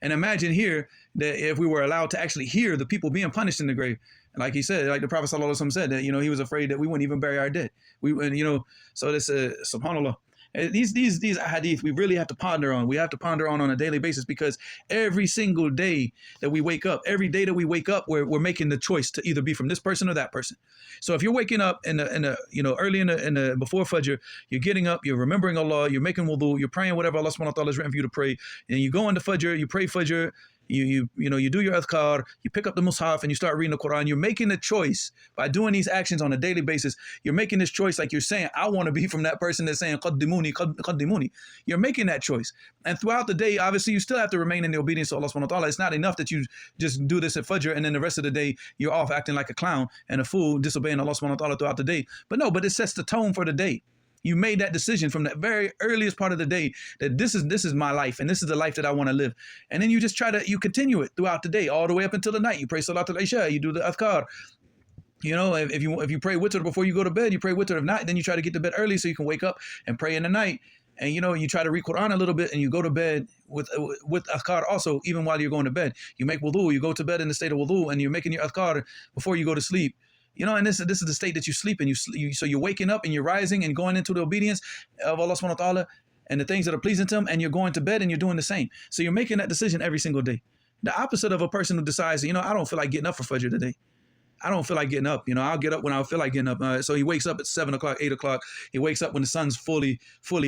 And imagine here that if we were allowed to actually hear the people being punished in the grave, like he said, like the Prophet sallallahu alaihi wasallam said that he was afraid that we wouldn't even bury our dead. So this subhanallah. These hadith we really have to ponder on. We have to ponder on a daily basis, because every single day that we wake up, we're making the choice to either be from this person or that person. So if you're waking up early in the before Fajr, you're getting up, you're remembering Allah, you're making wudu, you're praying whatever Allah subhanahu wa ta'ala has written for you to pray, and you go into Fajr, you pray Fajr, you do your adhkar, you pick up the mushaf and you start reading the Quran. You're making a choice by doing these actions on a daily basis. You're making this choice, like you're saying, I want to be from that person that's saying qaddimuni, qaddimuni. You're making that choice. And throughout the day, obviously, you still have to remain in the obedience to Allah subhanahu wa ta'ala. It's not enough that you just do this at Fajr and then the rest of the day you're off acting like a clown and a fool, disobeying Allah subhanahu wa ta'ala throughout the day. But it sets the tone for the day. You made that decision from the very earliest part of the day that this is my life and this is the life that I want to live. And then you just you continue it throughout the day, all the way up until the night. You pray Salatul Isha, you do the Adhkar. If you pray witr before you go to bed, you pray witr. If not, then you try to get to bed early so you can wake up and pray in the night. And you try to read Quran a little bit, and you go to bed with Adhkar also, even while you're going to bed. You make wudu, you go to bed in the state of wudu, and you're making your Adhkar before you go to sleep. And this is the state that you sleep in. So you're waking up and you're rising and going into the obedience of Allah subhanahu wa ta'ala and the things that are pleasing to Him, and you're going to bed and you're doing the same. So you're making that decision every single day. The opposite of a person who decides, I don't feel like getting up for Fajr today. I don't feel like getting up. I'll get up when I feel like getting up. So he wakes up at 7 o'clock, 8 o'clock. He wakes up when the sun's fully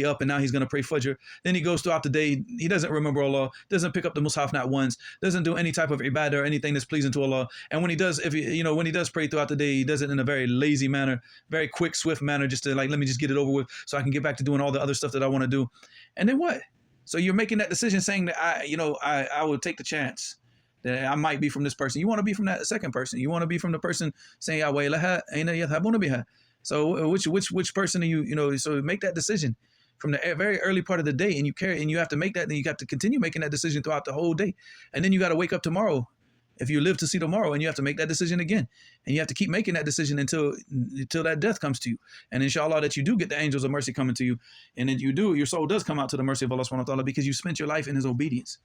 up, and now he's going to pray Fajr. Then he goes throughout the day. He doesn't remember Allah, doesn't pick up the Mus'haf not once, doesn't do any type of ibadah or anything that's pleasing to Allah. And when he does, when he does pray throughout the day, he does it in a very lazy manner, very quick, swift manner, just to let me just get it over with so I can get back to doing all the other stuff that I want to do. And then what? So you're making that decision saying that I will take the chance that I might be from this person. You want to be from that second person. You want to be from the person saying, so which person are you, so make that decision from the very early part of the day, and you have to make that, then you got to continue making that decision throughout the whole day. And then you got to wake up tomorrow if you live to see tomorrow, and you have to make that decision again. And you have to keep making that decision until that death comes to you. And inshallah that you do get the angels of mercy coming to you. And then your soul does come out to the mercy of Allah subhanahu wa ta'ala, because you spent your life in His obedience.